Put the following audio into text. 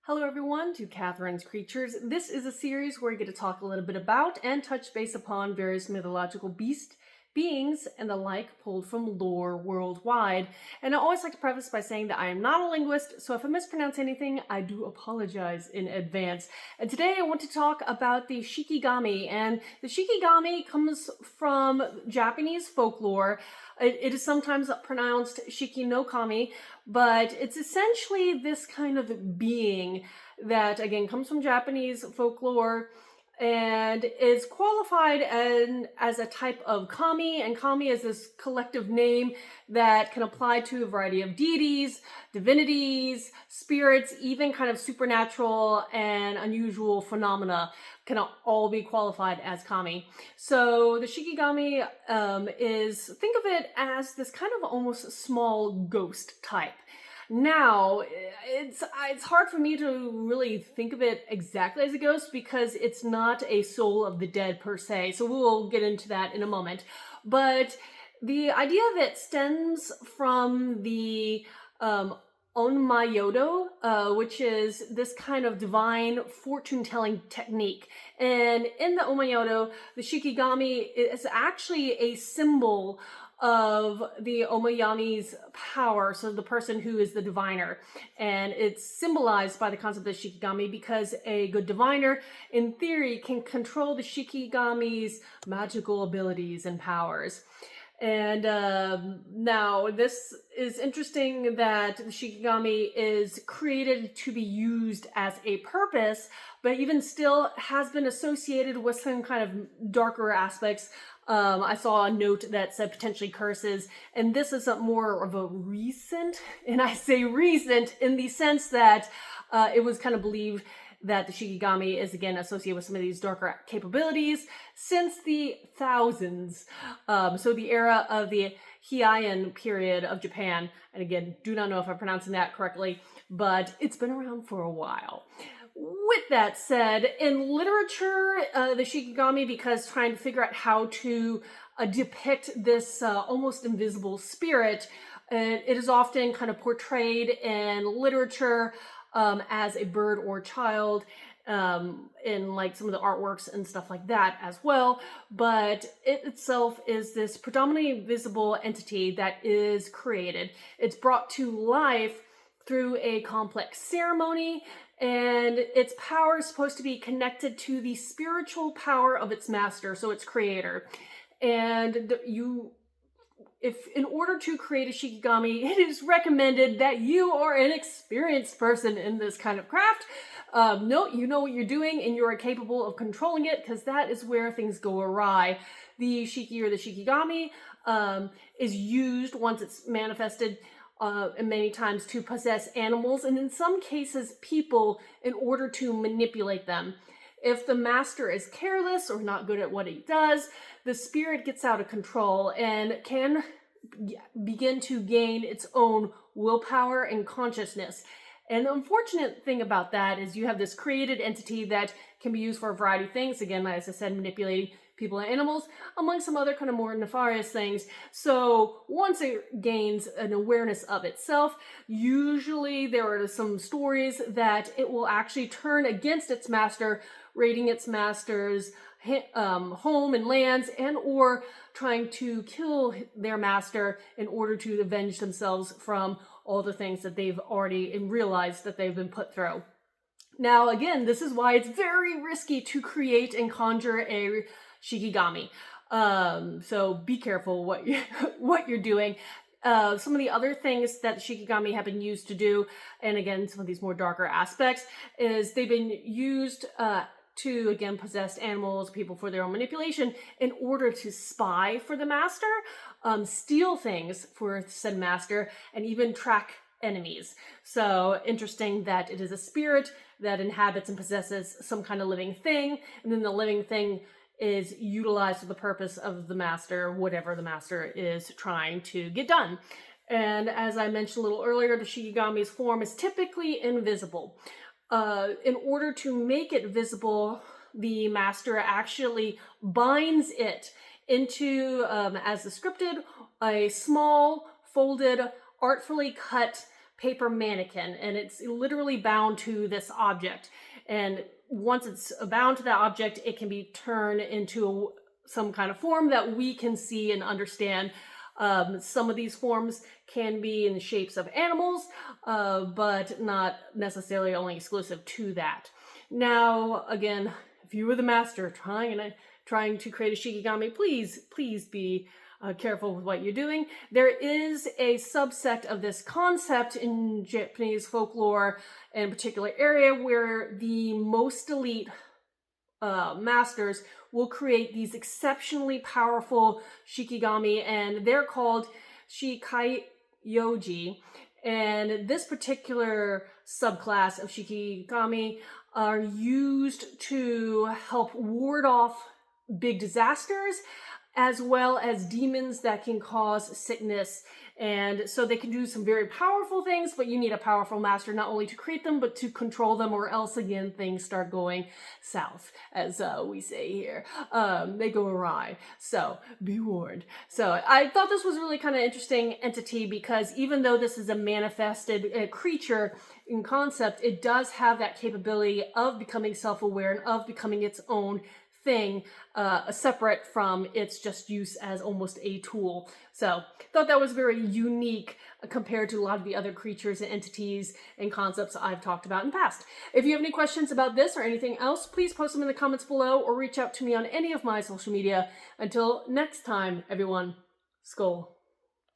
Hello everyone to Katharine's Creatures. This is a series where we get to talk a little bit about and touch base upon various mythological beings, and the like pulled from lore worldwide. And I always like to preface by saying that I am not a linguist, so if I mispronounce anything, I do apologize in advance. And today I want to talk about the Shikigami, and the Shikigami comes from Japanese folklore. It is sometimes pronounced Shiki no Kami, but it's essentially this kind of being that, again, comes from Japanese folklore and is qualified as a type of kami, and kami is this collective name that can apply to a variety of deities, divinities, spirits, even kind of supernatural and unusual phenomena can all be qualified as kami. So the Shikigami think of it as this kind of almost small ghost type. Now, it's hard for me to really think of it exactly as a ghost because it's not a soul of the dead per se, so we'll get into that in a moment. But the idea of it stems from the Onmyodo, which is this kind of divine fortune-telling technique. And in the Onmyodo, the Shikigami is actually a symbol of the Omayami's power, so the person who is the diviner. And it's symbolized by the concept of Shikigami because a good diviner, in theory, can control the Shikigami's magical abilities and powers. And now this is interesting that the Shikigami is created to be used as a purpose, but even still has been associated with some kind of darker aspects. I saw a note that said potentially curses, and this is more of a recent, and I say recent in the sense that it was kind of believed that the Shikigami is again associated with some of these darker capabilities since the thousands. So the era of the Heian period of Japan, and again, do not know if I'm pronouncing that correctly, but it's been around for a while. With that said, in literature, the Shikigami, because trying to figure out how to depict this almost invisible spirit, it is often kind of portrayed in literature as a bird or child, in like some of the artworks and stuff like that as well. But it itself is this predominantly visible entity that is created. It's brought to life through a complex ceremony, and its power is supposed to be connected to the spiritual power of its master, so its creator. And if in order to create a Shikigami, it is recommended that you are an experienced person in this kind of craft. You know what you're doing and you're capable of controlling it, because that is where things go awry. The Shiki or the Shikigami is used once it's manifested and many times to possess animals, and in some cases people, in order to manipulate them. If the master is careless or not good at what he does, the spirit gets out of control and can begin to gain its own willpower and consciousness. And the unfortunate thing about that is you have this created entity that can be used for a variety of things. Again, as I said, manipulating people and animals, among some other kind of more nefarious things. So once it gains an awareness of itself, usually there are some stories that it will actually turn against its master, raiding its master's home and lands, and or trying to kill their master in order to avenge themselves from all the things that they've already realized that they've been put through. Now, again, this is why it's very risky to create and conjure a Shikigami. So be careful what you're doing. Some of the other things that Shikigami have been used to do, and again, some of these more darker aspects, is they've been used to, again, possess animals, people for their own manipulation in order to spy for the master, steal things for said master, and even track enemies. So interesting that it is a spirit that inhabits and possesses some kind of living thing, and then the living thing is utilized for the purpose of the master, whatever the master is trying to get done. And as I mentioned a little earlier, the Shikigami's form is typically invisible. In order to make it visible, the master actually binds it into, as described, a small, folded, artfully cut paper mannequin, and it's literally bound to this object. And once it's bound to that object, it can be turned into some kind of form that we can see and understand. Some of these forms can be in the shapes of animals, but not necessarily only exclusive to that. Now, again, if you were the master trying to create a Shikigami, please be careful with what you're doing. There is a subsect of this concept in Japanese folklore, in a particular area, where the most elite masters will create these exceptionally powerful Shikigami, and they're called Shikigami. And this particular subclass of Shikigami are used to help ward off big disasters, as well as demons that can cause sickness. And so they can do some very powerful things, but you need a powerful master not only to create them, but to control them, or else again, things start going south, as we say here. They go awry. So be warned. So I thought this was really kind of interesting entity, because even though this is a manifested creature in concept, it does have that capability of becoming self-aware and of becoming its own thing, separate from its just use as almost a tool. So thought that was very unique compared to a lot of the other creatures and entities and concepts I've talked about in the past. If you have any questions about this or anything else, please post them in the comments below or reach out to me on any of my social media. Until next time, everyone, Skull.